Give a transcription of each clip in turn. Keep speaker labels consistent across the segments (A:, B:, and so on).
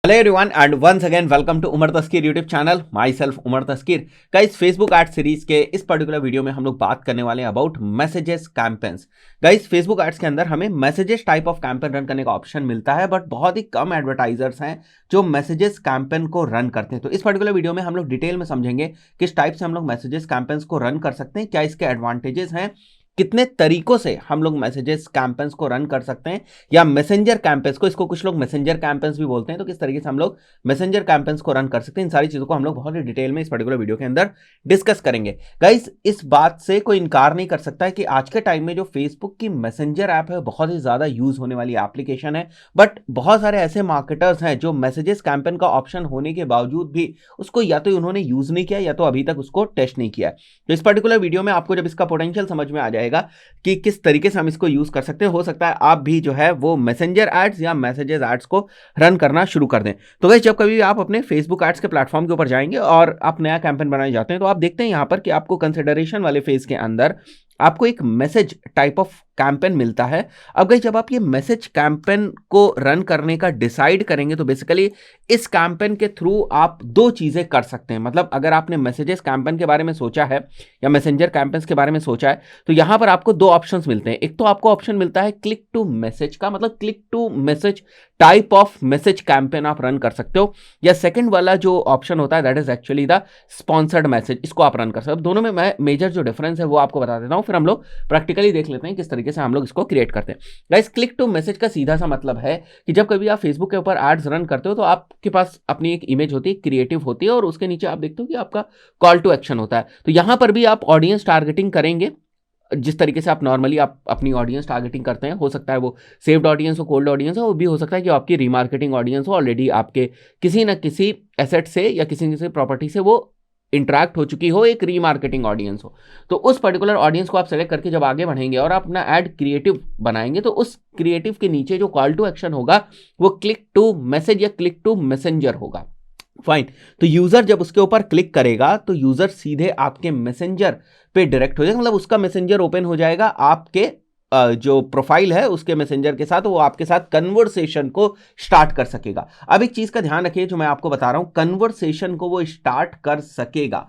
A: Hello everyone and once again welcome to Umar Taskeer YouTube channel. Myself Umar Taskeer. Guys, Facebook ad series के इस particular video में हम लोग बात करने वाले हैं about messages campaigns. Guys, Facebook ads के अंदर हमें messages type of campaign run करने का ऑप्शन मिलता है, बट बहुत ही कम एडवर्टाइजर्स हैं जो मैसेजेस कैंपेन को रन करते हैं। तो इस पर्टिकुलर वीडियो में हम लोग डिटेल में समझेंगे किस टाइप से हम लोग मैसेजेस कैंपेन्स को रन कर सकते हैं, क्या इसके एडवांटेजेस हैं, कितने तरीकों से हम लोग मैसेजेस कैंपेन्स को रन कर सकते हैं, या मैसेंजर कैंपेन्स को, इसको कुछ लोग मैसेंजर कैंपेन्स भी बोलते हैं, तो किस तरीके से हम लोग मैसेंजर कैंपेन्स को रन कर सकते हैं। इन सारी चीजों को हम लोग बहुत ही डिटेल में इस पर्टिकुलर वीडियो के अंदर डिस्कस करेंगे। गाइस, इस बात से कोई इनकार नहीं कर सकता है कि आज के टाइम में जो फेसबुक की मैसेंजर ऐप है बहुत ही ज्यादा यूज होने वाली एप्लीकेशन है, बट बहुत सारे ऐसे मार्केटर्स हैं जो मैसेजेस कैंपेन का ऑप्शन होने के बावजूद भी उसको या तो उन्होंने यूज नहीं किया या तो अभी तक उसको टेस्ट नहीं किया। तो इस पर्टिकुलर वीडियो में आपको जब इसका पोटेंशियल समझ में आ जाएगा कि किस तरीके से हम इसको यूज कर सकते हैं, हो सकता है आप भी जो है वो मैसेंजर एड्स या मैसेजेस एड्स को रन करना शुरू कर दें। तो गाइस, जब कभी आप अपने फेसबुक एड्स के प्लेटफॉर्म के ऊपर जाएंगे और आप नया कैंपेन बनाने जाते हैं, तो आप देखते हैं यहां पर कि आपको कंसिडरेशन वाले फेज के अंदर आपको एक मैसेज टाइप ऑफ कैंपेन मिलता है। अब गाइस, जब आप ये मैसेज कैंपेन को रन करने का डिसाइड करेंगे तो बेसिकली इस कैंपेन के थ्रू आप दो चीजें कर सकते हैं। मतलब अगर आपने मैसेजेस कैंपेन के बारे में सोचा है या मैसेंजर कैंपेन्स के बारे में सोचा है, तो यहां पर आपको दो ऑप्शंस मिलते हैं। एक तो आपको ऑप्शन मिलता है क्लिक टू मैसेज का, मतलब click to message type of message campaign आप रन कर सकते हो, या सेकंड वाला जो ऑप्शन होता है that is actually the sponsored message, इसको आप रन कर सकते हो। दोनों में मैं मेजर जो डिफरेंस है वो आपको बता देता हूं, फिर हम लोग प्रैक्टिकली देख लेते हैं किस तरीके से हम लोग इसको क्रिएट करते हैं। गाइस, क्लिक टू मैसेज का सीधा सा मतलब है कि जब कभी आप फेसबुक के ऊपर एड्स रन करते हो तो आपके पास अपनी एक इमेज होती है, क्रिएटिव होती है, और उसके नीचे आप देखते हो कि आपका कॉल टू एक्शन होता है। तो यहां पर भी आप ऑडियंस टारगेटिंग करेंगे जिस तरीके से आप नॉर्मली आप अपनी ऑडियंस टारगेटिंग करते हैं। हो सकता है वो सेव्ड ऑडियंस हो, कोल्ड ऑडियंस हो, वो भी हो सकता है कि आपकी रीमार्केटिंग ऑडियंस हो, ऑलरेडी आपके किसी न किसी एसेट से या किसी न किसी प्रॉपर्टी से वो इंटरैक्ट हो चुकी हो, एक रीमार्केटिंग ऑडियंस हो। तो उस पर्टिकुलर ऑडियंस को आप सेलेक्ट करके जब आगे बढ़ेंगे और आप अपना एड क्रिएटिव बनाएंगे, तो उस क्रिएटिव के नीचे जो कॉल टू एक्शन होगा वो क्लिक टू मैसेज या क्लिक टू मैसेंजर होगा। फाइन। तो यूजर जब उसके ऊपर क्लिक करेगा तो यूजर सीधे आपके मैसेंजर पे डायरेक्ट हो जाएगा, मतलब उसका मैसेंजर ओपन हो जाएगा आपके जो प्रोफाइल है उसके मैसेंजर के साथ, वो आपके साथ कन्वर्सेशन को स्टार्ट कर सकेगा। अब एक चीज का ध्यान रखिए जो मैं आपको बता रहा हूं, कन्वर्सेशन को वो स्टार्ट कर सकेगा,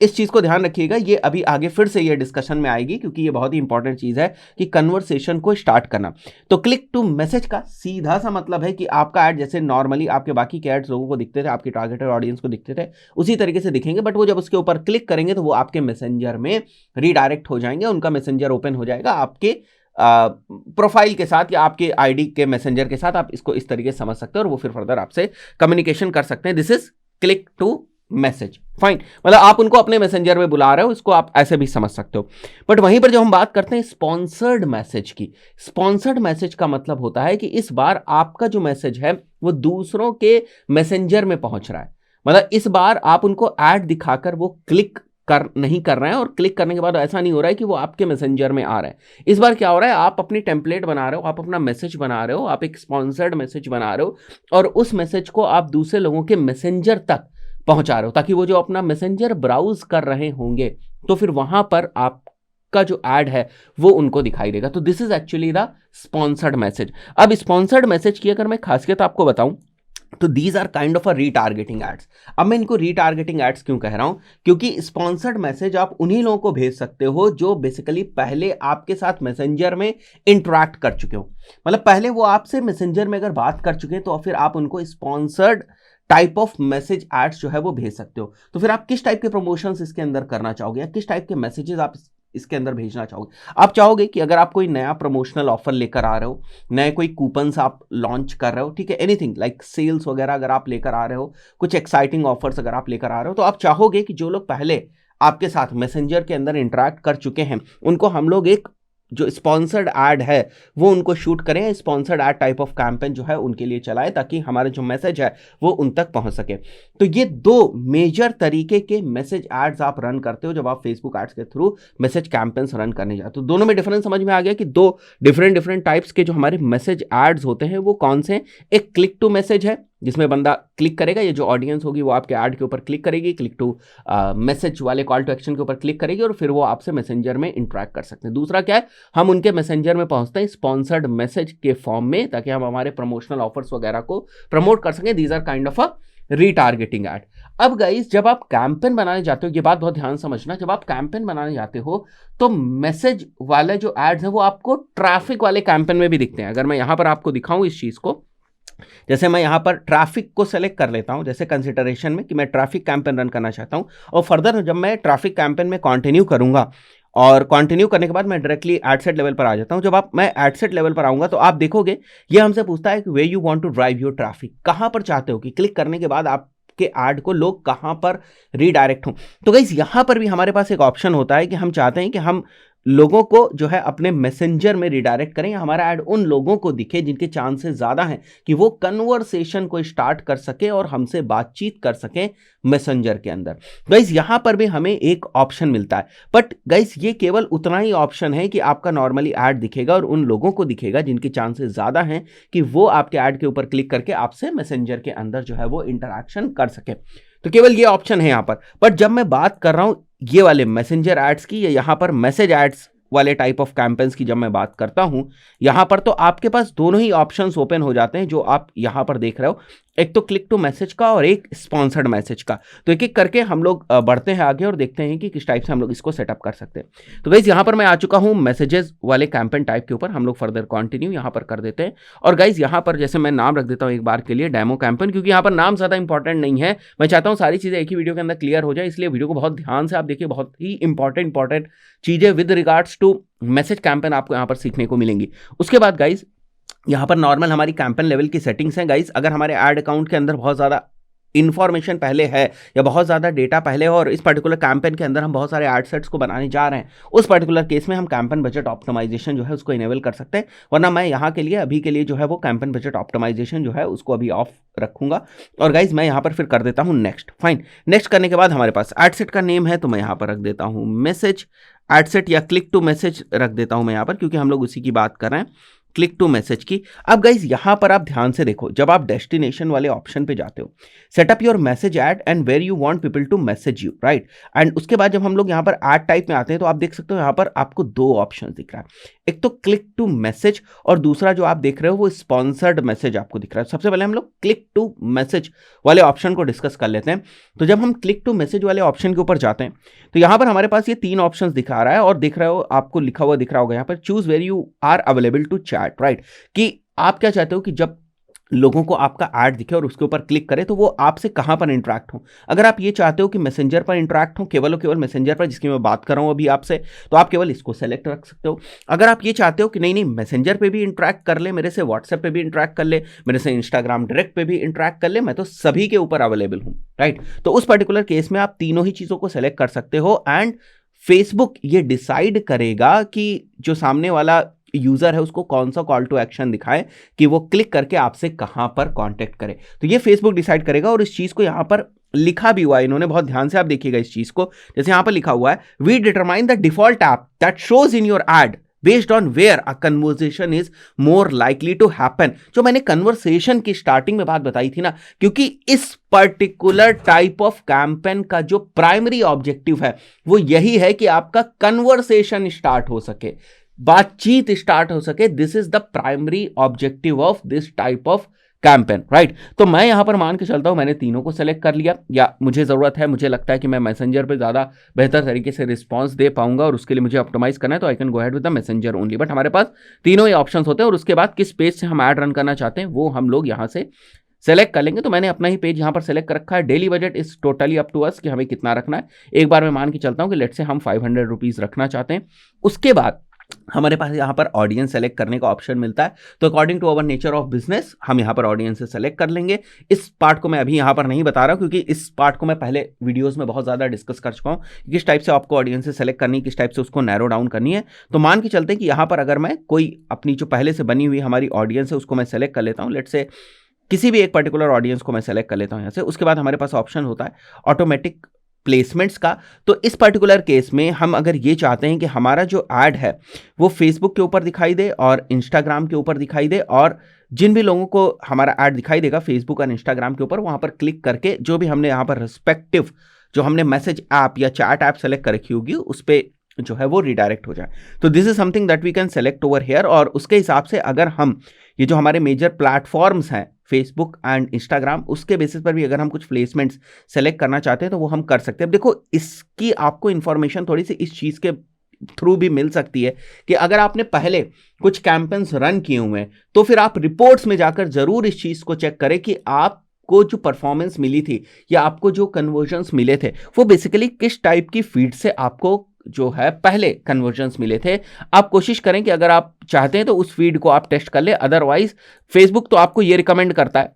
A: इस चीज को ध्यान रखिएगा। ये अभी आगे फिर से ये डिस्कशन में आएगी क्योंकि ये बहुत ही इंपॉर्टेंट चीज है कि कन्वर्सेशन को स्टार्ट करना। तो क्लिक टू मैसेज का सीधा सा मतलब है कि आपका ऐड जैसे नॉर्मली आपके बाकी के एड्स लोगों को दिखते थे, आपके टारगेटेड ऑडियंस को दिखते थे, उसी तरीके से दिखेंगे, बट वो जब उसके ऊपर क्लिक करेंगे तो वो आपके मैसेंजर में रीडायरेक्ट हो जाएंगे, उनका मैसेंजर ओपन हो जाएगा आपके प्रोफाइल के साथ या आपके आईडी के मैसेंजर के साथ। आप इसको इस तरीके से समझ सकते हो और वो फिर फर्दर आपसे कम्युनिकेशन कर सकते हैं। This is click to message. Fine, मतलब आप उनको अपने मैसेंजर में बुला रहे हो, इसको आप ऐसे भी समझ सकते हो। बट वहीं पर जब हम बात करते हैं स्पॉन्सर्ड मैसेज की, स्पॉन्सर्ड मैसेज का मतलब होता है कि इस बार आपका जो मैसेज है वो दूसरों के मैसेंजर में पहुंच रहा है। मतलब इस बार आप उनको ऐड दिखाकर वो क्लिक नहीं कर रहे हैं, और क्लिक करने के बाद ऐसा नहीं हो रहा है कि वो आपके मैसेंजर में आ रहा है। इस बार क्या हो रहा है, आप अपनी टेम्पलेट बना रहे हो, आप अपना मैसेज बना रहे हो, आप एक स्पॉन्सर्ड मैसेज बना रहे हो, और उस मैसेज को आप दूसरे लोगों के मैसेंजर तक पहुंचा रहे हो, ताकि वो जो अपना मैसेंजर ब्राउज कर रहे होंगे तो फिर वहां पर आपका जो ऐड है वो उनको दिखाई देगा। तो this is actually the sponsored message. अब स्पॉन्सर्ड मैसेज की अगर मैं खासियत आपको बताऊं तो these are kind of a retargeting ads. अब मैं इनको रीटारगेटिंग एड्स क्यों कह रहा हूं, क्योंकि स्पॉन्सर्ड मैसेज आप उन्हीं लोगों को भेज सकते हो जो बेसिकली पहले आपके साथ मैसेंजर में इंटरैक्ट कर चुके हो। मतलब पहले वो आपसे मैसेंजर में अगर बात कर चुके हैं तो फिर आप उनको sponsored type of message ads जो है वो भेज सकते हो। तो फिर आप किस टाइप के प्रमोशंस इसके अंदर करना चाहोगे या किस टाइप के मैसेजेस आप इसके अंदर भेजना चाहोगे। आप चाहोगे कि अगर आप कोई नया प्रमोशनल ऑफर लेकर आ रहे हो, नए कोई कूपन्स आप लॉन्च कर रहे हो, ठीक है, एनीथिंग लाइक सेल्स वगैरह अगर आप लेकर आ रहे हो, कुछ एक्साइटिंग ऑफर्स अगर आप लेकर आ रहे हो, तो आप चाहोगे कि जो लोग पहले आपके साथ मैसेंजर के अंदर इंटरैक्ट कर चुके हैं उनको हम लोग एक जो स्पॉन्सर्ड ऐड है वो उनको शूट करें, sponsored add type of campaign जो है उनके लिए चलाए, ताकि हमारा जो मैसेज है वो उन तक पहुंच सके। तो ये दो मेजर तरीके के मैसेज एड्स आप रन करते हो जब आप फेसबुक एड्स के थ्रू मैसेज कैंपेन्स रन करने जाते हो। दोनों में डिफरेंस समझ में आ गया कि दो डिफरेंट टाइप्स के जो हमारे मैसेज एड्स होते हैं वो कौन से हैं। एक क्लिक टू मैसेज है जिसमें बंदा क्लिक करेगा, ये जो ऑडियंस होगी वो आपके ऐड के ऊपर क्लिक करेगी, क्लिक टू मैसेज वाले कॉल टू एक्शन के ऊपर क्लिक करेगी और फिर वो आपसे मैसेंजर में इंटरेक्ट कर सकते हैं। दूसरा क्या है, हम उनके मैसेंजर में पहुंचते हैं स्पॉन्सर्ड मैसेज के फॉर्म में, ताकि हम हमारे प्रमोशनल ऑफर्स वगैरह को प्रमोट कर सकें। These are kind of a retargeting ad. अब गाइस जब आप कैंपेन बनाने जाते हो, ये बात बहुत ध्यान समझना, जब आप कैंपेन बनाने जाते हो तो मैसेज वाले जो एड्स हैं वो आपको ट्रैफिक वाले कैंपेन में भी दिखते हैं। अगर मैं यहां पर आपको दिखाऊं इस चीज को, जैसे मैं यहां पर ट्रैफिक को सेलेक्ट कर लेता हूं जैसे कंसिडरेशन में कि मैं ट्रैफिक कैंपेन रन करना चाहता हूं, और फर्दर जब मैं ट्रैफिक कैंपेन में कंटिन्यू करूंगा और कंटिन्यू करने के बाद मैं डायरेक्टली एड सेट लेवल पर आ जाता हूं। जब मैं एड सेट लेवल पर आऊंगा तो आप देखोगे ये हमसे पूछता है कि where you want to drive your traffic, कहां पर चाहते हो कि क्लिक करने के बाद आप के ऐड को लोग कहां पर रीडायरेक्ट हों। तो गाइस यहां पर भी हमारे पास एक ऑप्शन होता है कि हम चाहते हैं कि हम लोगों को जो है अपने मैसेंजर में रिडायरेक्ट करें, हमारा ऐड उन लोगों को दिखे जिनके चांसेस ज्यादा हैं कि वो कन्वर्सेशन को स्टार्ट कर सके और हमसे बातचीत कर सके मैसेंजर के अंदर। गाइस यहां पर भी हमें एक ऑप्शन मिलता है, बट गाइस ये केवल उतना ही ऑप्शन है कि आपका नॉर्मली ऐड दिखेगा और उन लोगों को दिखेगा जिनके चांसेस ज्यादा हैं कि वो आपके ऐड के ऊपर क्लिक करके आपसे मैसेंजर के अंदर जो है वो इंटरैक्शन कर सके। तो केवल ये ऑप्शन है यहां पर। बट जब मैं बात कर रहा हूं ये वाले मैसेंजर एड्स की या यहां पर मैसेज एड्स वाले टाइप ऑफ कैंपेन्स की जब मैं बात करता हूं यहां पर, तो आपके पास दोनों ही ऑप्शंस ओपन हो जाते हैं जो आप यहां पर देख रहे हो, एक तो क्लिक टू मैसेज का और एक स्पॉन्सर्ड मैसेज का। तो एक एक करके हम लोग बढ़ते हैं आगे और देखते हैं कि किस टाइप से हम लोग इसको सेटअप कर सकते हैं। तो गाइज यहां पर मैं आ चुका हूं मैसेजेस वाले कैंपेन टाइप के ऊपर, हम लोग फर्दर कंटिन्यू यहां पर कर देते हैं। और गाइज यहां पर जैसे मैं नाम रख देता हूं एक बार के लिए डेमो कैंपेन, क्योंकि यहां पर नाम ज्यादा इंपॉर्टेंट नहीं है, मैं चाहता हूं सारी चीजें एक ही वीडियो के अंदर क्लियर हो जाए, इसलिए वीडियो को बहुत ध्यान से आप देखिए। बहुत ही इंपॉर्टेंट चीजें with regards to message campaign आपको यहां पर सीखने को मिलेंगी। उसके बाद गाइज यहां पर नॉर्मल हमारी कैंपेन लेवल की सेटिंग्स हैं। गाइज अगर हमारे ऐड अकाउंट के अंदर बहुत ज्यादा इन्फॉर्मेशन पहले है या बहुत ज़्यादा डेटा पहले है और इस पर्टिकुलर कैंपेन के अंदर हम बहुत सारे एड सेट्स को बनाने जा रहे हैं, उस पर्टिकुलर केस में हम कैंपेन बजट ऑप्टिमाइजेशन जो है उसको इनेबल कर सकते हैं। वरना मैं यहाँ के लिए अभी के लिए जो है वो कैंपेन बजट ऑप्टिमाइजेशन जो है उसको अभी ऑफ रखूंगा। और गाइज मैं यहाँ पर फिर कर देता हूँ नेक्स्ट। फाइन, नेक्स्ट करने के बाद हमारे पास एड सेट का नेम है, तो मैं यहाँ पर रख देता हूँ मैसेज एड सेट या क्लिक टू मैसेज रख देता हूँ मैं यहाँ पर, क्योंकि हम लोग उसी की बात कर रहे हैं, क्लिक टू मैसेज की। अब गाइज यहां पर आप ध्यान से देखो, जब आप डेस्टिनेशन वाले ऑप्शन पे जाते हो, setup your message ad and where you want people to message you, right. And उसके बाद जब हम लोग यहां पर ऐड टाइप में आते हैं तो आप देख सकते हो यहां पर आपको दो ऑप्शन दिख रहा है, एक तो क्लिक टू मैसेज और दूसरा जो आप देख रहे हो वो स्पॉन्सर्ड मैसेज आपको दिख रहा है। सबसे पहले हम लोग क्लिक टू मैसेज वाले ऑप्शन को डिस्कस कर लेते हैं। तो जब हम क्लिक टू मैसेज वाले ऑप्शन के ऊपर जाते हैं तो यहां पर हमारे पास ये तीन ऑप्शंस दिखा रहा है और दिख रहे हो आपको लिखा हुआ दिख रहा होगा यहां पर choose where you are available to chat, right, कि आप क्या चाहते हो कि जब लोगों को आपका ऐड दिखे और उसके ऊपर क्लिक करें तो वो आपसे कहां पर इंटरेक्ट हो। अगर आप ये चाहते हो कि मैसेंजर पर इंटरेक्ट हो, केवल और केवल मैसेंजर पर जिसकी मैं बात कर रहा हूं अभी आपसे, तो आप केवल इसको सेलेक्ट रख सकते हो। अगर आप ये चाहते हो कि नहीं मैसेंजर पे भी इंटरेक्ट कर ले मेरे से, व्हाट्सएप पे भी इंटरेक्ट कर ले मेरे से, इंस्टाग्राम डायरेक्ट पे भी इंटरेक्ट कर ले, मैं तो सभी के ऊपर अवेलेबल हूं, राइट। तो उस पर्टिकुलर केस में आप तीनों ही चीजों को सेलेक्ट कर सकते हो एंड फेसबुक ये डिसाइड करेगा कि जो सामने वाला यूजर है उसको कौन सा कॉल टू एक्शन दिखाए कि वो क्लिक करके आपसे कहां पर कांटेक्ट करे। तो ये फेसबुक डिसाइड करेगा और इस चीज को यहां पर लिखा भी हुआ है इन्होंने, बहुत ध्यान से आप देखिएगा इस चीज को। जैसे यहां पर लिखा हुआ है, we determine the default app that shows in your ad based on where a conversation is more likely to happen. जो मैंने कन्वर्सेशन की स्टार्टिंग में बात बताई थी ना, क्योंकि इस पर्टिकुलर टाइप ऑफ कैंपेन का जो प्राइमरी ऑब्जेक्टिव है वो यही है कि आपका कन्वर्सेशन स्टार्ट हो सके, बातचीत स्टार्ट हो सके। This is the primary objective of this type of campaign, right. तो मैं यहां पर मान के चलता हूं मैंने तीनों को सेलेक्ट कर लिया, या मुझे जरूरत है, मुझे लगता है कि मैं मैसेंजर पे ज्यादा बेहतर तरीके से रिस्पांस दे पाऊंगा और उसके लिए मुझे ऑप्टिमाइज करना है, तो I can go ahead with the messenger only. But हमारे पास तीनों ही ऑप्शंस होते हैं और उसके बाद किस पेज से हम ऐड रन करना चाहते हैं वो हम लोग यहां से सेलेक्ट कर लेंगे। तो मैंने अपना ही पेज यहां पर सेलेक्ट कर रखा है। Daily budget is totally up to us कि हमें कितना रखना है। एक बार मैं मान के चलता हूं कि लेट से हम 500 रुपीज रखना चाहते हैं। उसके बाद हमारे पास यहाँ पर ऑडियंस सेलेक्ट करने का ऑप्शन मिलता है, तो according to our nature of business हम यहाँ पर ऑडियंस से सेलेक्ट कर लेंगे। इस पार्ट को मैं अभी यहाँ पर नहीं बता रहा हूँ क्योंकि इस पार्ट को मैं पहले वीडियोस में बहुत ज़्यादा डिस्कस कर चुका हूँ, किस टाइप से आपको ऑडियंस से सेलेक्ट करनी है, किस टाइप से उसको नैरो डाउन करनी है। तो मान के चलते हैं कि यहाँ पर अगर मैं कोई अपनी जो पहले से बनी हुई हमारी ऑडियंस है उसको मैं सेलेक्ट कर लेता हूँ, लेट से किसी भी एक पर्टिकुलर ऑडियंस को मैं सेलेक्ट कर लेता हूँ यहाँ से। उसके बाद हमारे पास ऑप्शन होता है ऑटोमेटिक प्लेसमेंट्स का। तो इस पर्टिकुलर केस में हम अगर ये चाहते हैं कि हमारा जो ऐड है वो फेसबुक के ऊपर दिखाई दे और इंस्टाग्राम के ऊपर दिखाई दे, और जिन भी लोगों को हमारा ऐड दिखाई देगा फेसबुक और इंस्टाग्राम के ऊपर, वहां पर क्लिक करके जो भी हमने यहाँ पर रिस्पेक्टिव जो हमने मैसेज ऐप या चैट ऐप सेलेक्ट कर रखी होगी उस पर जो है वो रिडायरेक्ट हो जाए। तो this is something that we can select over here. और उसके हिसाब से अगर हम ये जो हमारे मेजर प्लेटफॉर्म्स हैं फेसबुक एंड इंस्टाग्राम, उसके बेसिस पर भी अगर हम कुछ प्लेसमेंट्स सेलेक्ट करना चाहते हैं तो वो हम कर सकते हैं। अब देखो, इसकी आपको इंफॉर्मेशन थोड़ी सी इस चीज़ के थ्रू भी मिल सकती है कि अगर आपने पहले कुछ कैंपेन्स रन किए हुए हैं तो फिर आप रिपोर्ट्स में जाकर जरूर इस चीज़ को चेक करें कि आपको जो परफॉर्मेंस मिली थी या आपको जो कन्वर्जन्स मिले थे वो बेसिकली किस टाइप की फीड से आपको जो है पहले कन्वर्जन्स मिले थे। आप कोशिश करें कि अगर आप चाहते हैं तो उस फीड को आप टेस्ट कर ले। अदरवाइज फेसबुक तो आपको ये रिकमेंड करता है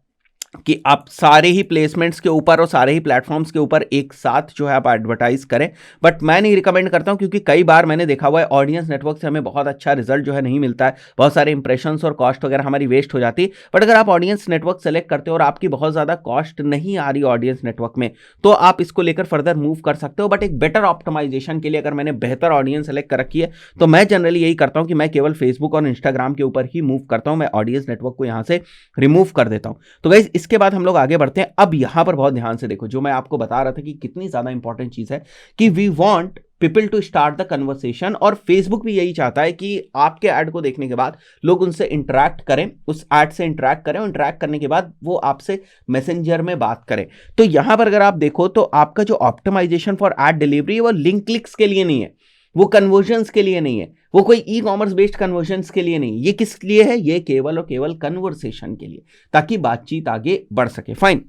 A: कि आप सारे ही प्लेसमेंट्स के ऊपर और सारे ही प्लेटफॉर्म्स के ऊपर एक साथ जो है आप एडवर्टाइज करें, बट मैं नहीं रिकमेंड करता हूं, क्योंकि कई बार मैंने देखा हुआ है ऑडियंस नेटवर्क से हमें बहुत अच्छा रिजल्ट जो है नहीं मिलता है, बहुत सारे इंप्रेशंस और कॉस्ट वगैरह हमारी वेस्ट हो जाती है। बट अगर आप ऑडियंस नेटवर्क सेलेक्ट करते हो और आपकी बहुत ज़्यादा कॉस्ट नहीं आ रही ऑडियंस नेटवर्क में, तो आप इसको लेकर फर्दर मूव कर सकते हो। बट एक बेटर ऑप्टिमाइजेशन के लिए अगर मैंने बेहतर ऑडियंस सेलेक्ट कर रखी है तो मैं जनरली यही करता हूं कि मैं केवल फेसबुक और इंस्टाग्राम के ऊपर ही मूव करता हूं, मैं ऑडियंस नेटवर्क को यहां से रिमूव कर देता हूं। तो गाइस, इसके बाद हम लोग आगे बढ़ते हैं। अब यहां पर बहुत ध्यान से देखो, जो मैं आपको बता रहा था कि कितनी ज्यादा इंपॉर्टेंट चीज है कि we want people to start the conversation, और फेसबुक भी यही चाहता है कि आपके ऐड को देखने के बाद लोग उनसे इंटरैक्ट करें, उस ऐड से इंटरैक्ट करें, और इंटरैक्ट करने के बाद वो आपसे मैसेंजर में बात करें। तो यहां पर अगर आप देखो तो आपका जो ऑप्टिमाइजेशन फॉर ऐड डिलीवरी है वो लिंक क्लिक्स के लिए नहीं है, वो कन्वर्जन्स के लिए नहीं है, वो कोई ई कॉमर्स बेस्ड कन्वर्जन्स के लिए नहीं। ये किस लिए है? ये केवल और केवल कन्वर्सेशन के लिए, ताकि बातचीत आगे बढ़ सके। Fine.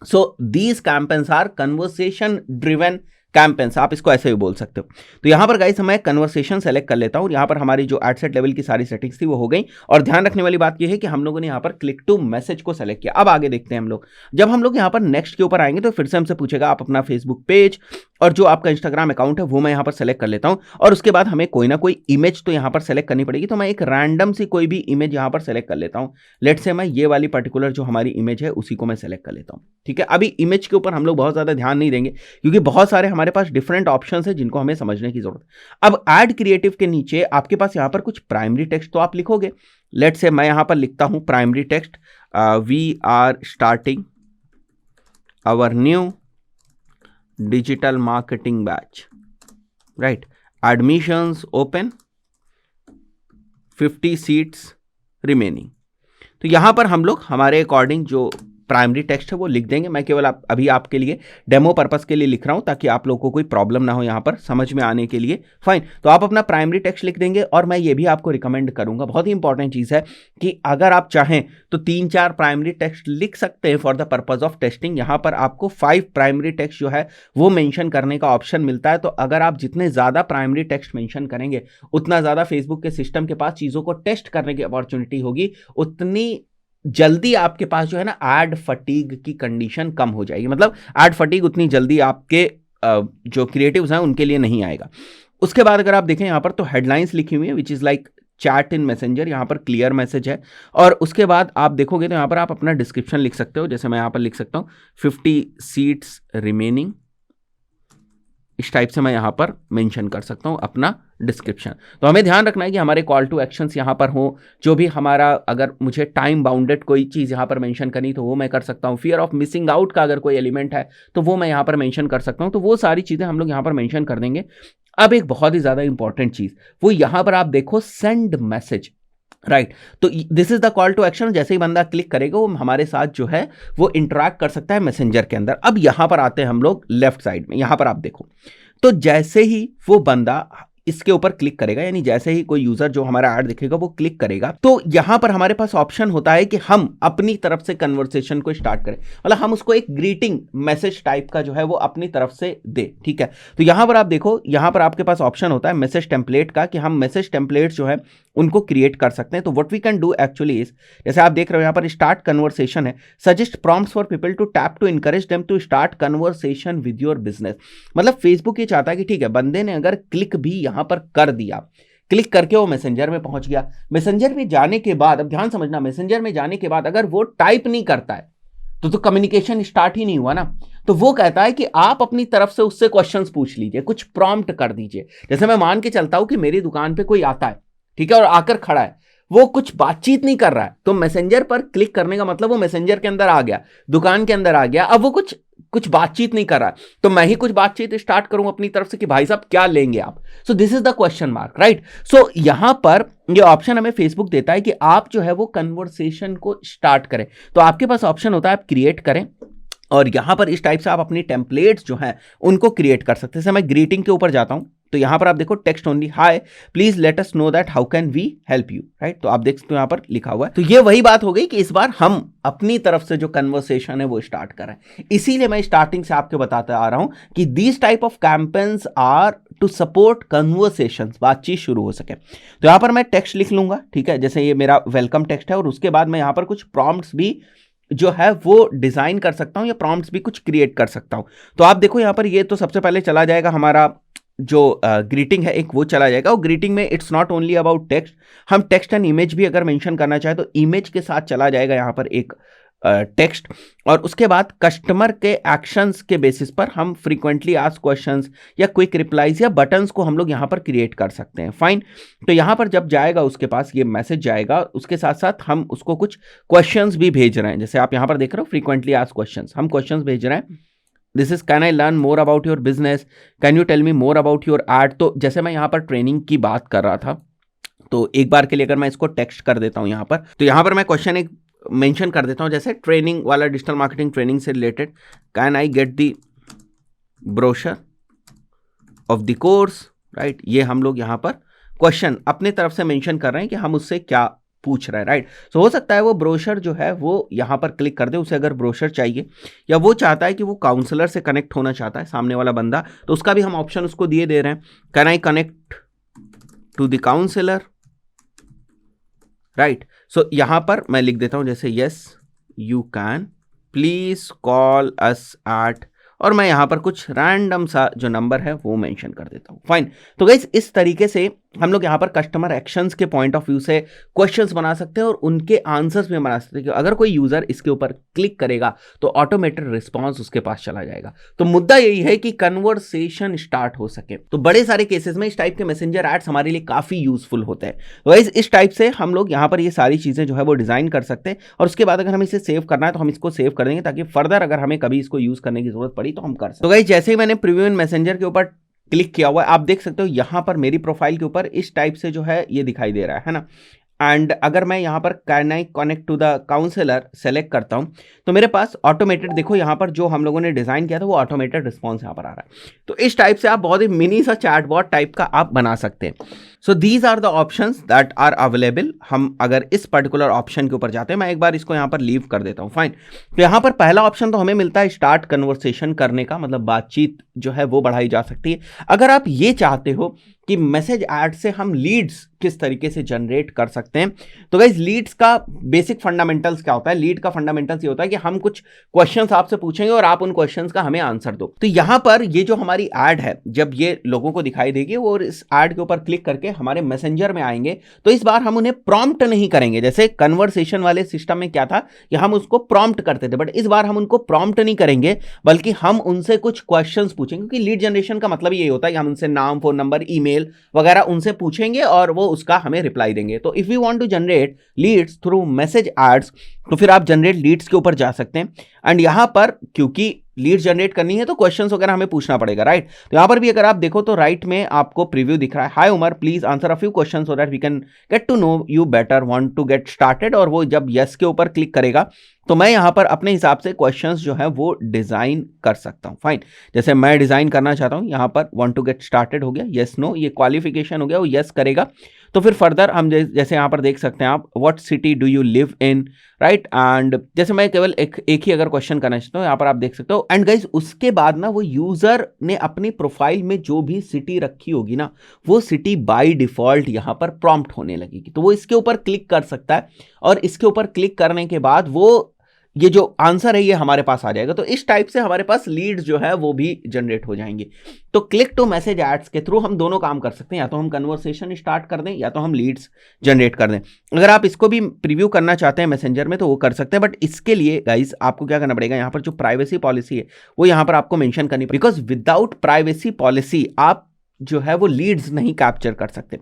A: So these campaigns are conversation driven campaigns, आप इसको ऐसे भी बोल सकते हो। तो यहां पर गाइस मैं कन्वर्सेशन सेलेक्ट कर लेता हूं। यहां पर हमारी जो एड सेट लेवल की सारी सेटिंग्स थी वो हो गई, और ध्यान रखने वाली बात यह है कि हम लोगों ने यहां पर क्लिक टू मैसेज को सेलेक्ट किया। अब आगे देखते हैं हम लोग। जब हम लोग यहां पर नेक्स्ट के ऊपर आएंगे तो फिर से हमसे पूछेगा आप अपना फेसबुक पेज और जो आपका इंस्टाग्राम अकाउंट है वो मैं यहां पर सेलेक्ट कर लेता हूं, और उसके बाद हमें कोई ना कोई इमेज तो यहां पर सेलेक्ट करनी पड़ेगी। तो मैं एक रैंडम सी कोई भी इमेज यहां पर सेलेक्ट कर लेता हूं। लेट्स से मैं ये वाली पर्टिकुलर जो हमारी इमेज है उसी को मैं सेलेक्ट कर लेता हूं। ठीक है, अभी इमेज के ऊपर हम लोग बहुत ज्यादा ध्यान नहीं देंगे क्योंकि बहुत सारे हमारे पास डिफरेंट ऑप्शंस हैं जिनको हमें समझने की जरूरत है। अब ऐड क्रिएटिव के नीचे आपके पास यहां पर कुछ प्राइमरी टेक्स्ट तो आप लिखोगे। लेट्स से मैं यहां पर लिखता हूं primary text, we are starting our new digital marketing batch, right, admissions open, 50 seats remaining. तो यहां पर हम लोग हमारे अकॉर्डिंग जो प्राइमरी टेक्स्ट है वो लिख देंगे। मैं केवल अभी आपके लिए डेमो पर्पस के लिए लिख रहा हूं ताकि आप लोगों को कोई प्रॉब्लम ना हो यहां पर समझ में आने के लिए। फाइन, तो आप अपना प्राइमरी टेक्स्ट लिख देंगे, और मैं ये भी आपको रिकमेंड करूंगा, बहुत ही इंपॉर्टेंट चीज है कि अगर आप चाहें तो 3-4 प्राइमरी टेक्स्ट लिख सकते हैं for the purpose of testing. यहां पर आपको 5 प्राइमरी टेक्स्ट जो है वो मेंशन करने का ऑप्शन मिलता है। तो अगर आप जितने ज्यादा प्राइमरी टेक्स्ट मेंशन करेंगे उतना ज्यादा फेसबुक के सिस्टम के पास चीजों को टेस्ट करने की अपॉर्चुनिटी होगी, उतनी जल्दी आपके पास जो है ना एड फटीग की कंडीशन कम हो जाएगी। मतलब एड फटीग उतनी जल्दी आपके जो क्रिएटिव्स हैं उनके लिए नहीं आएगा। उसके बाद अगर आप देखें यहाँ पर तो हेडलाइंस लिखी हुई है विच is like chat in messenger, यहाँ पर क्लियर मैसेज है। और उसके बाद आप देखोगे तो यहाँ पर आप अपना डिस्क्रिप्शन लिख सकते हो। जैसे मैं यहाँ पर लिख सकता हूँ 50 सीट्स रिमेनिंग, इस टाइप से मैं यहाँ पर मेंशन कर सकता हूँ अपना डिस्क्रिप्शन। तो हमें ध्यान रखना है कि हमारे कॉल टू एक्शंस यहाँ पर हो, जो भी हमारा, अगर मुझे टाइम बाउंडेड कोई चीज़ यहाँ पर मेंशन करनी तो वो मैं कर सकता हूँ। फियर ऑफ मिसिंग आउट का अगर कोई एलिमेंट है तो वो मैं यहाँ पर मेंशन कर सकता हूँ। तो वो सारी चीज़ें हम लोग यहाँ पर मेंशन कर देंगे। अब एक बहुत ही ज़्यादा इंपॉर्टेंट चीज़ वो यहाँ पर आप देखो, सेंड मैसेज, राइट। तो this is the call to action. जैसे ही बंदा क्लिक करेगा वो हमारे साथ जो है वो इंटरैक्ट कर सकता है मैसेंजर के अंदर। अब यहां पर आते हैं हम लोग लेफ्ट साइड में, यहां पर आप देखो तो जैसे ही वो बंदा इसके ऊपर क्लिक करेगा, यानी जैसे ही कोई यूजर जो हमारा ऐड दिखेगा वो क्लिक करेगा, तो यहां पर हमारे पास ऑप्शन होता है कि हम अपनी तरफ से कन्वर्सेशन को स्टार्ट करें। मतलब हम उसको एक ग्रीटिंग मैसेज टाइप का जो है वो अपनी तरफ से दे। ठीक है, तो यहां पर आप देखो, यहां पर आपके पास ऑप्शन होता है मैसेज टेम्पलेट का, कि हम मैसेज टेम्पलेट्स जो है उनको क्रिएट कर सकते हैं। तो what we can do actually is, जैसे आप देख रहे हो यहां पर स्टार्ट कन्वर्सेशन है, suggest prompts for people to tap to encourage them to start conversation with your business. मतलब फेसबुक ये चाहता है कि ठीक है, बंदे ने अगर क्लिक भी यहां पर कर दिया, क्लिक करके वो मैसेंजर में पहुंच गया, मैसेंजर में जाने के बाद, अब ध्यान समझना, मैसेंजर में जाने के बाद अगर वो टाइप नहीं करता है तो कम्युनिकेशन स्टार्ट ही नहीं हुआ ना। तो वो कहता है कि आप अपनी तरफ से उससे क्वेश्चंस पूछ लीजिए, कुछ प्रॉम्प्ट कर दीजिए। जैसे मैं मान के चलता हूं कि मेरी दुकान पे कोई आता है, ठीक है, और आकर खड़ा है, वो कुछ बातचीत नहीं कर रहा है, तो मैसेंजर पर क्लिक करने का मतलब वो मैसेंजर के अंदर आ गया, दुकान के अंदर आ गया, अब वो कुछ बातचीत नहीं कर रहा है, तो मैं ही कुछ बातचीत स्टार्ट करूं अपनी तरफ से कि भाई साहब क्या लेंगे आप। So this is the question mark, right. So यहां पर ये ऑप्शन हमें फेसबुक देता है कि आप जो है वो कन्वर्सेशन को स्टार्ट करें। तो आपके पास ऑप्शन होता है आप क्रिएट करें, और यहां पर इस टाइप से आप अपनी टेम्पलेट्स जो हैं उनको क्रिएट कर सकते हैं। जैसे मैं ग्रीटिंग के ऊपर जाता हूं, तो यहां पर आप देखो text only, hi please let us know that how can we help you, right. तो आप देख सकते हो यहां पर लिखा हुआ है। तो ये वही बात हो गई कि इस बार हम अपनी तरफ से जो कन्वर्सेशन है वो स्टार्ट कर रहे हैं। इसीलिए मैं स्टार्टिंग से आपको बताता आ रहा हूं कि these type of campaigns are to support conversations, बातचीत शुरू हो सके। तो यहां पर मैं टेक्स्ट लिख लूंगा, ठीक है, जैसे ये मेरा वेलकम टेक्स्ट है, और उसके बाद मैं यहां पर कुछ प्रॉम्प्ट्स भी जो है वो डिजाइन कर सकता हूं, या प्रॉम्प्ट्स भी कुछ क्रिएट कर सकता हूं। तो आप देखो यहां पर ये तो सबसे पहले चला जाएगा हमारा जो ग्रीटिंग है एक, वो चला जाएगा। और ग्रीटिंग में it's not only about text, हम टेक्स्ट एंड इमेज भी अगर मेंशन करना चाहे तो इमेज के साथ चला जाएगा यहां पर एक टेक्स्ट। और उसके बाद कस्टमर के एक्शंस के बेसिस पर हम फ्रीक्वेंटली आस्क्ड क्वेश्चंस या क्विक रिप्लाईज या बटन्स को हम लोग यहां पर क्रिएट कर सकते हैं। फाइन। तो यहां पर जब जाएगा उसके पास ये मैसेज जाएगा, उसके साथ साथ हम उसको कुछ क्वेश्चंस भी भेज रहे हैं। जैसे आप यहां पर देख रहे हो फ्रीक्वेंटली आस्क्ड क्वेश्चंस, हम क्वेश्चंस भेज रहे हैं। This is can I learn more about your business, can you tell me more about your ad. तो जैसे मैं यहां पर ट्रेनिंग की बात कर रहा था, तो एक बार के लिए अगर मैं इसको टेक्स्ट कर देता हूं यहां पर, तो यहां पर मैं क्वेश्चन एक मेंशन कर देता हूं, जैसे ट्रेनिंग वाला, डिजिटल मार्केटिंग ट्रेनिंग से related, can I get the brochure of the course, right. ये हम लोग यहां पर क्वेश्चन अपने तरफ से मेंशन कर रहे हैं कि हम उससे क्या पूछ रहे हैं, राइट। सो हो सकता है वो ब्रोशर जो है वो यहां पर क्लिक कर दे, उसे अगर ब्रोशर चाहिए, या वो चाहता है कि वो काउंसलर से कनेक्ट होना चाहता है सामने वाला बंदा, तो उसका भी हम ऑप्शन उसको दिए दे रहे हैं। Can I connect to the counsellor, right. So यहां पर मैं लिख देता हूं जैसे yes you can please call us at, और मैं यहां पर कुछ रैंडम सा जो नंबर है वो मेंशन कर देता हूं। फाइन। तो गाइस इस तरीके से हम लोग यहां पर कस्टमर एक्शंस के पॉइंट ऑफ व्यू से क्वेश्चंस बना सकते हैं और उनके आंसर्स भी बना सकते हैं कि अगर कोई यूजर इसके ऊपर क्लिक करेगा तो ऑटोमेटेड रिस्पांस उसके पास चला जाएगा। तो मुद्दा यही है कि कन्वर्सेशन स्टार्ट हो सके। तो बड़े सारे केसेस में इस टाइप के मैसेंजर एड्स हमारे लिए काफी यूजफुल होते हैं। तो गाइस इस टाइप से हम लोग यहां पर ये सारी चीजें जो है वो डिजाइन कर सकते हैं, और उसके बाद अगर हमें इसे सेव करना है तो हम इसको सेव कर देंगे, ताकि फर्दर अगर हमें कभी इसको यूज करने की जरूरत पड़ी तो हम कर सकते। तो गाइस जैसे ही मैंने प्रीव्यू इन मैसेंजर के ऊपर क्लिक किया हुआ है, आप देख सकते हो यहां पर मेरी प्रोफाइल के ऊपर इस टाइप से जो है ये दिखाई दे रहा है ना। एंड अगर मैं यहां पर can I connect to the counsellor select करता हूं, तो मेरे पास ऑटोमेटेड देखो यहां पर जो हम लोगों ने डिजाइन किया था वो ऑटोमेटेड रिस्पॉन्स यहां पर आ रहा है। तो इस टाइप से आप बहुत ही मिनी सा चैटबॉट टाइप का आप बना सकते हैं। So these are the options that are available. हम अगर इस पर्टिकुलर ऑप्शन के ऊपर जाते हैं, मैं एक बार इसको यहां पर लीव कर देता हूं। फाइन। तो यहां पर पहला ऑप्शन तो हमें मिलता है स्टार्ट कन्वर्सेशन करने का, मतलब बातचीत जो है वो बढ़ाई जा सकती है। अगर आप ये चाहते हो कि मैसेज ऐड से हम लीड्स किस तरीके से जनरेट कर सकते हैं, तो गाइस लीड्स का बेसिक फंडामेंटल्स क्या होता है? लीड का फंडामेंटल्स ये होता है कि हम कुछ क्वेश्चंस आपसे पूछेंगे और आप उन क्वेश्चंस का हमें आंसर दो। तो यहां पर ये जो हमारी ऐड है, जब ये लोगों को दिखाई देगी और इस ऐड के ऊपर क्लिक करके हमारे मैसेंजर में आएंगे, तो इस बार हम उन्हें प्रॉम्प्ट नहीं करेंगे। जैसे कन्वर्सेशन वाले सिस्टम में क्या था कि हम उसको प्रॉम्प्ट करते थे, बट इस बार हम उनको प्रॉम्प्ट नहीं करेंगे, बल्कि हम उनसे कुछ क्वेश्चंस पूछेंगे। क्योंकि लीड जनरेशन का मतलब ये होता है कि हम उनसे नाम, फोन नंबर, ईमेल वगैरह उनसे पूछेंगे और वो उसका हमें रिप्लाई देंगे। तो if you want to generate leads through message ads, तो फिर आप जनरेट लीड्स के ऊपर जा सकते हैं। एंड यहां पर क्योंकि लीड जनरेट करनी है तो क्वेश्चंस वगैरह हमें पूछना पड़ेगा, राइट। तो यहां पर भी अगर आप देखो तो राइट में आपको प्रीव्यू दिख रहा है, hi Umar please answer a few questions so that we can get to know you better, want to get started. और वो जब यस के ऊपर क्लिक करेगा तो मैं यहां पर अपने हिसाब से क्वेश्चंस जो है वो डिजाइन कर सकता हूं। फाइन। जैसे मैं डिजाइन करना चाहता हूं, यहां पर वांट टू गेट स्टार्टेड हो गया, यस नो, ये क्वालिफिकेशन हो गया, वो यस करेगा। तो फिर फर्दर हम जैसे यहां पर देख सकते हैं आप, what city do you live in, right. And जैसे मैं केवल एक ही अगर क्वेश्चन करना चाहता हूं, यहां पर आप देख सकते हो। एंड गाइस उसके बाद ना वो यूजर ने अपनी प्रोफाइल में जो भी सिटी रखी होगी ना, वो सिटी बाय डिफॉल्ट यहां पर प्रॉम्प्ट होने लगेगी। तो वो इसके ऊपर क्लिक कर सकता है, और इसके ऊपर क्लिक करने के बाद वो ये जो आंसर है ये हमारे पास आ जाएगा। तो इस टाइप से हमारे पास लीड्स जो है वो भी जनरेट हो जाएंगे। तो क्लिक टू मैसेज एड्स के थ्रू हम दोनों काम कर सकते हैं, या तो हम कन्वर्सेशन स्टार्ट कर दें या तो हम लीड्स जनरेट कर दें। अगर आप इसको भी प्रीव्यू करना चाहते हैं मैसेंजर में तो वो कर सकते हैं, बट इसके लिए गाइस आपको क्या करना पड़ेगा, यहाँ पर जो प्राइवेसी पॉलिसी है वो यहाँ पर आपको मेंशन करनी पड़ेगी, बिकॉज विदाउट प्राइवेसी पॉलिसी आप जो है वो लीड्स नहीं कैप्चर कर सकते।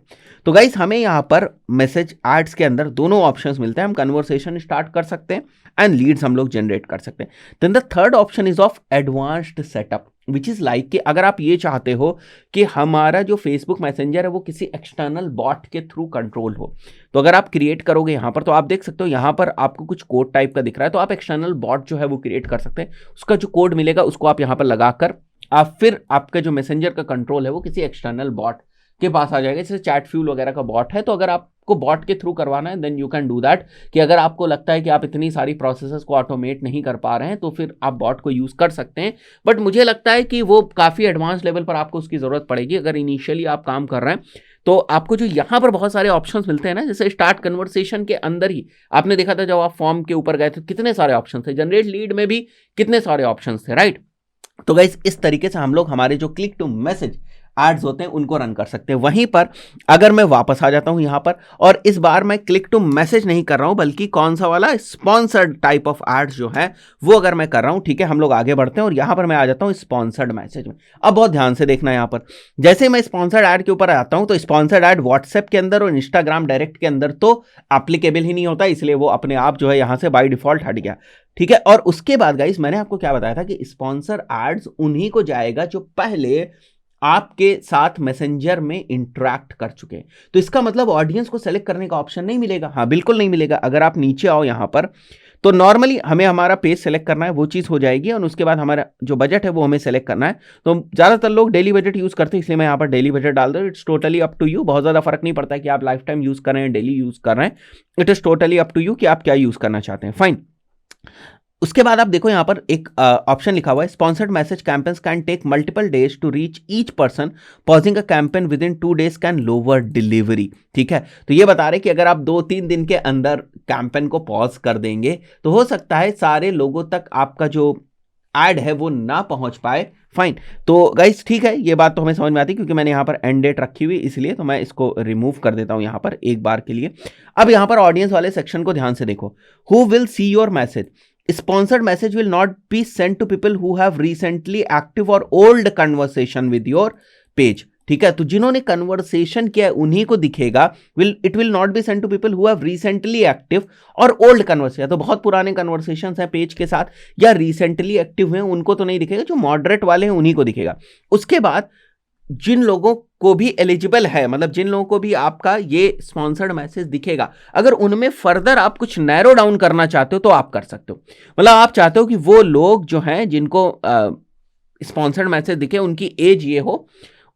A: तो गाइस हमें यहाँ पर मैसेज एड्स के अंदर दोनों ऑप्शंस मिलते हैं, हम कन्वर्सेशन स्टार्ट कर सकते हैं एंड लीड्स हम लोग जनरेट कर सकते हैं। Then the third option is of advanced setup, which is like कि अगर आप ये चाहते हो कि हमारा जो फेसबुक मैसेंजर है वो किसी एक्सटर्नल बॉट के थ्रू कंट्रोल हो, तो अगर आप क्रिएट करोगे यहाँ पर तो आप देख सकते हो यहाँ पर आपको कुछ कोड टाइप का दिख रहा है, तो आप एक्सटर्नल बॉट जो है वो क्रिएट कर सकते हैं। उसका जो कोड मिलेगा उसको आप यहाँ पर लगाकर आप फिर आपका जो मैसेंजर का कंट्रोल है वो किसी एक्सटर्नल बॉट के पास आ जाएगा। जैसे चैट फ्यूल वगैरह का बॉट है, तो अगर आपको बॉट के थ्रू करवाना है then you can do that, कि अगर आपको लगता है कि आप इतनी सारी प्रोसेसेस को ऑटोमेट नहीं कर पा रहे हैं तो फिर आप बॉट को यूज कर सकते हैं। बट मुझे लगता है कि वो काफी एडवांस लेवल पर आपको उसकी जरूरत पड़ेगी। अगर इनिशियली आप काम कर रहे हैं तो आपको जो यहाँ पर बहुत सारे ऑप्शंस मिलते हैं ना, जैसे स्टार्ट कन्वर्सेशन के अंदर ही आपने देखा था जब आप फॉर्म के ऊपर गए थे कितने सारे ऑप्शन थे, जनरेट लीड में भी कितने सारे ऑप्शन थे, राइट। तो गाइस इस तरीके से हम लोग हमारे जो क्लिक टू मैसेज एड्स होते हैं उनको रन कर सकते हैं। वहीं पर अगर मैं वापस आ जाता हूं यहां पर, और इस बार मैं क्लिक टू मैसेज नहीं कर रहा हूं बल्कि कौन सा वाला स्पॉन्सर्ड टाइप ऑफ एड्स जो है वो अगर मैं कर रहा हूं, ठीक है, हम लोग आगे बढ़ते हैं और यहां पर मैं आ जाता हूं स्पॉन्सर्ड मैसेज में। अब बहुत ध्यान से देखना यहां पर, जैसे मैं स्पॉन्सर्ड एड के ऊपर आता हूं तो स्पॉन्सर्ड एड व्हाट्सएप के अंदर और इंस्टाग्राम डायरेक्ट के अंदर तो एप्लीकेबल ही नहीं होता, इसलिए वो अपने आप जो है यहां से बाय डिफॉल्ट हट गया, ठीक है। और उसके बाद गाइस मैंने आपको क्या बताया था कि स्पॉन्सर एड्स उन्हीं को जाएगा जो पहले आपके साथ मैसेंजर में इंटरैक्ट कर चुके हैं। तो इसका मतलब ऑडियंस को सेलेक्ट करने का ऑप्शन नहीं मिलेगा, हाँ बिल्कुल नहीं मिलेगा। अगर आप नीचे आओ यहां पर तो नॉर्मली हमें हमारा पेज सेलेक्ट करना है, वो चीज हो जाएगी, और उसके बाद हमारा जो बजट है वो हमें सेलेक्ट करना है। तो ज्यादातर लोग डेली बजट यूज करते हैं, इसलिए मैं यहां पर डेली बजट डाल दूं। It's totally up to you, बहुत ज्यादा फर्क नहीं पड़ता है कि आप लाइफ टाइम यूज कर रहे हैं डेली यूज कर रहे हैं, it is totally up to you कि आप क्या यूज करना चाहते हैं, फाइन। उसके बाद आप देखो यहां पर एक ऑप्शन लिखा हुआ है, sponsored message campaigns can take multiple days to reach each person, pausing a campaign within 2 days can lower delivery, ठीक है। तो ये बता रहे कि अगर आप 2-3 दिन के अंदर कैंपेन को पॉज कर देंगे तो हो सकता है सारे लोगों तक आपका जो एड है वो ना पहुंच पाए, फाइन। तो गाइस ठीक है, ये बात तो हमें समझ में आती है क्योंकि मैंने यहां पर एंड डेट रखी हुई, इसलिए तो मैं इसको रिमूव कर देता हूं यहां पर एक बार के लिए। अब यहां पर ऑडियंस वाले सेक्शन को ध्यान से देखो, who will see your message, sponsored message will not be sent to people who have recently active or old conversation with your page, ठीक है। तो जिन्होंने कन्वर्सेशन किया है उन्हीं को दिखेगा, it will not be sent to people who have recently active और ओल्ड कन्वर्सेशन, तो बहुत पुराने कन्वर्सेशंस हैं पेज के साथ या रिसेंटली एक्टिव हैं उनको तो नहीं दिखेगा, जो मॉडरेट वाले हैं उन्हीं को दिखेगा। उसके बाद जिन लोगों को भी एलिजिबल है, मतलब जिन लोगों को भी आपका ये स्पॉन्सर्ड मैसेज दिखेगा, अगर उनमें फर्दर आप कुछ नैरो डाउन करना चाहते हो तो आप कर सकते हो। मतलब आप चाहते हो कि वो लोग जो हैं जिनको स्पॉन्सर्ड मैसेज दिखे उनकी एज ये हो,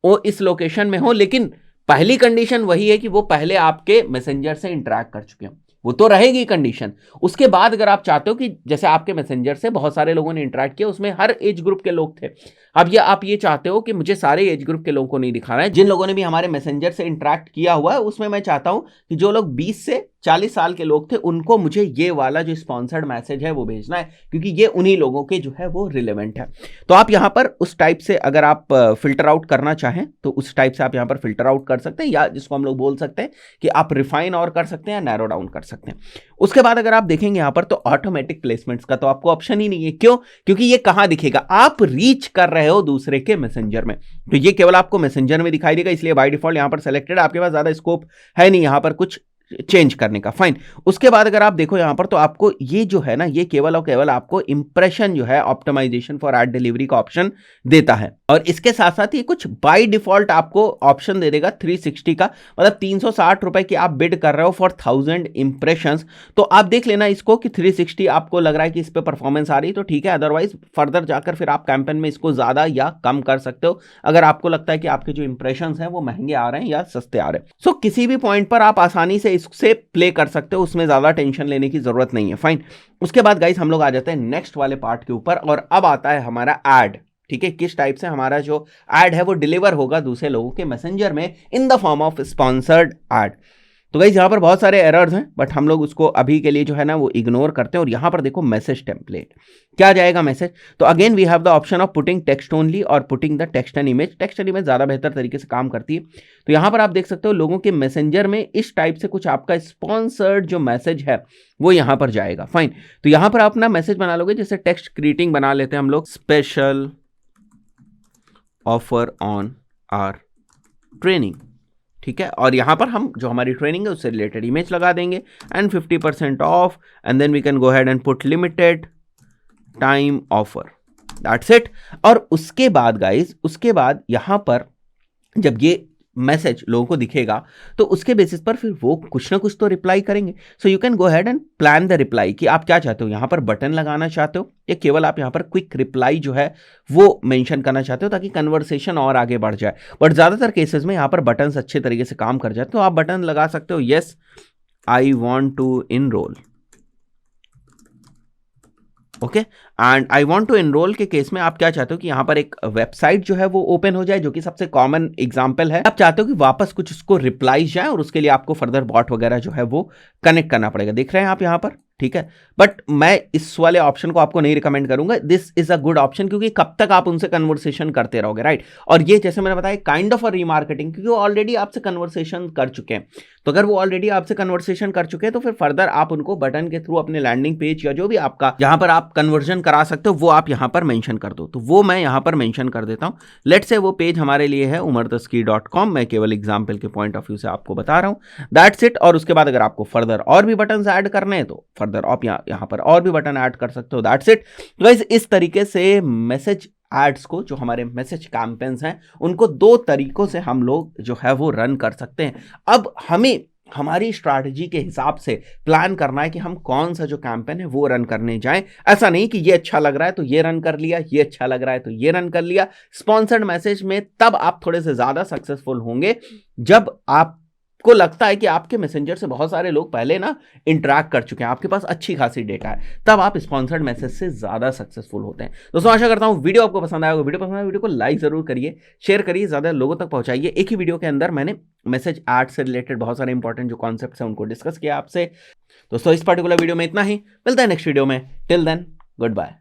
A: वो इस लोकेशन में हो, लेकिन पहली कंडीशन वही है कि वो पहले आपके मैसेंजर से इंटरैक्ट कर चुके हो, वो तो रहेगी कंडीशन। उसके बाद अगर आप चाहते हो कि जैसे आपके मैसेंजर से बहुत सारे लोगों ने इंटरैक्ट किया, उसमें हर एज ग्रुप के लोग थे, अब ये आप ये चाहते हो कि मुझे सारे एज ग्रुप के लोगों को नहीं दिखाना है, जिन लोगों ने भी हमारे मैसेंजर से इंटरैक्ट किया हुआ है उसमें मैं चाहता हूं कि जो लोग 20 से 40 साल के लोग थे उनको मुझे ये वाला जो स्पॉन्सर्ड मैसेज है वो भेजना है, क्योंकि ये उन्हीं लोगों के जो है वो रिलेवेंट है। तो आप यहां पर उस टाइप से अगर आप फिल्टर आउट करना चाहें तो उस टाइप से आप यहां पर फिल्टर आउट कर सकते हैं, या जिसको हम लोग बोल सकते हैं कि आप रिफाइन और कर सकते हैं या नैरो डाउन कर सकते हैं। उसके बाद अगर आप देखेंगे यहां पर तो ऑटोमेटिक प्लेसमेंट्स का तो आपको ऑप्शन ही नहीं है, क्यों? क्योंकि ये कहां दिखेगा, आप रीच कर रहे हो दूसरे के मैसेंजर में, तो ये केवल आपको मैसेंजर में दिखाई देगा, इसलिए बाय डिफॉल्ट यहां पर सेलेक्टेड, आपके पास ज्यादा स्कोप है नहीं यहां पर कुछ चेंज करने का, फाइन। उसके बाद अगर आप देखो यहां पर तो आपको ये जो है ना, ये केवल और केवल आपको इंप्रेशन जो है ऑप्टिमाइजेशन फॉर एड डिलीवरी का ऑप्शन देता है, और इसके साथ साथ ये कुछ बाय डिफॉल्ट आपको ऑप्शन दे देगा 360 का, मतलब 360 रुपए की आप बिड कर रहे हो फॉर 1000 इंप्रेशंस, तो आप देख लेना इसको कि 360 आपको लग रहा है कि इस पे परफॉर्मेंस आ रही है तो ठीक है, अदरवाइज फर्दर जाकर फिर आप कैंपेन में इसको ज्यादा या कम कर सकते हो अगर आपको लगता है कि आपके जो इंप्रेशंस हैं वो महंगे आ रहे हैं या सस्ते आ रहे हैं। सो किसी भी पॉइंट पर आप आसानी से इससे प्ले कर सकते हो, उसमें ज्यादा टेंशन लेने की जरूरत नहीं है, फाइन। उसके बाद गाइस हम लोग आ जाते हैं नेक्स्ट वाले पार्ट के ऊपर, और अब आता है हमारा एड, ठीक है, किस टाइप से हमारा जो एड है वो डिलीवर होगा दूसरे लोगों के मैसेंजर में in the form of sponsored ad. तो गाइस यहाँ पर बहुत सारे एरर्स हैं, बट हम लोग उसको अभी के लिए जो है ना वो इग्नोर करते हैं। और यहाँ पर देखो मैसेज टेम्पलेट, क्या जाएगा मैसेज। तो again we have the option of putting text only और putting the text and image. Text and image ज़्यादा बेहतर तरीके से काम करती है। तो यहाँ पर आप देख सकते हो लोगों के मैसेंजर में इस टाइप से कुछ आपका स्पॉन्सर्ड जो मैसेज है वो यहाँ पर जाएगा। फाइन, तो यहाँ पर आप अपना मैसेज बना लोगे, जैसे टेक्स्ट ग्रीटिंग बना लेते हैं हम लोग, special offer on our training, ठीक है। और यहां पर हम जो हमारी ट्रेनिंग है उससे रिलेटेड इमेज लगा देंगे and 50% off, and then we can go ahead and put limited time offer, that's it. और उसके बाद गाइस, उसके बाद यहां पर जब ये मैसेज लोगों को दिखेगा तो उसके बेसिस पर फिर वो कुछ ना कुछ तो रिप्लाई करेंगे। So you can go ahead and plan the reply कि आप क्या चाहते हो, यहां पर बटन लगाना चाहते हो या केवल आप यहां पर क्विक रिप्लाई जो है वो मेंशन करना चाहते हो ताकि कन्वर्सेशन और आगे बढ़ जाए। बट ज्यादातर केसेस में यहां पर बटन्स अच्छे तरीके से काम कर जाते, तो आप बटन लगा सकते हो, yes I want to enroll, okay. And I want to enroll के केस में आप क्या चाहते हो कि यहां पर एक वेबसाइट जो है वो ओपन हो जाए, जो कि सबसे कॉमन एग्जांपल है। आप चाहते हो कि वापस कुछ उसको रिप्लाई जाए और उसके लिए आपको फर्दर बॉट वगैरह जो है वो कनेक्ट करना पड़ेगा। देख रहे हैं आप यहां पर, ठीक है। बट मैं इस वाले ऑप्शन को आपको नहीं रिकमेंड करूंगा, this is a good option, क्योंकि कब तक आप उनसे कन्वर्सेशन करते रहोगे, राइट। और ये जैसे मैंने बताया काइंड ऑफ अ रीमार्केटिंग, क्योंकि वो ऑलरेडी आपसे कन्वर्सेशन कर चुके हैं। तो अगर वो ऑलरेडी आपसे कन्वर्सेशन कर चुके हैं तो फिर फर्दर आप उनको बटन के थ्रू अपने लैंडिंग पेज या जो भी आपका जहां पर आप कन्वर्जन करा सकते हो वो आप यहां पर मेंशन कर दो। तो वो मैं यहां पर मेंशन कर देता हूं। लेट्स से वो पेज हमारे लिए है umartaski.com, मैं केवल एग्जांपल के पॉइंट ऑफ व्यू से आपको बता रहा हूं, दैट्स इट। और उसके बाद अगर आपको फर्दर और भी बटन ऐड करने हैं तो फर्दर आप यहां पर और भी बटन ऐड कर सकते हो, दैट्स इट। गाइस इस तरीके से मैसेज एड्स को, जो हमारे मैसेज कैंपेन्स हैं, उनको दो तरीकों से हम लोग जो है वो रन कर सकते हैं। अब हमें हमारी स्ट्रैटेजी के हिसाब से प्लान करना है कि हम कौन सा जो कैंपेन है वो रन करने जाएं। ऐसा नहीं कि ये अच्छा लग रहा है तो ये रन कर लिया, ये अच्छा लग रहा है तो ये रन कर लिया। स्पॉन्सर्ड मैसेज में तब आप थोड़े से ज्यादा सक्सेसफुल होंगे जब आपको लगता है कि आपके मैसेंजर से बहुत सारे लोग पहले ना इंटरैक्ट कर चुके हैं, आपके पास अच्छी खासी डेटा है, तब आप स्पॉन्सर्ड मैसेज से ज्यादा सक्सेसफुल होते हैं। दोस्तों आशा करता हूं वीडियो आपको पसंद आया होगा। वीडियो पसंद आया वीडियो को लाइक जरूर करिए, शेयर करिए, ज्यादा लोगों तक पहुंचाइए। एक ही वीडियो के अंदर मैंने मैसेज एड से रिलेटेड बहुत सारे इंपॉर्टेंट जो कॉन्सेप्ट्स हैं उनको डिस्कस किया आपसे। दोस्तों इस पर्टिकुलर वीडियो में इतना ही, मिलता है नेक्स्ट वीडियो में। Till then good bye.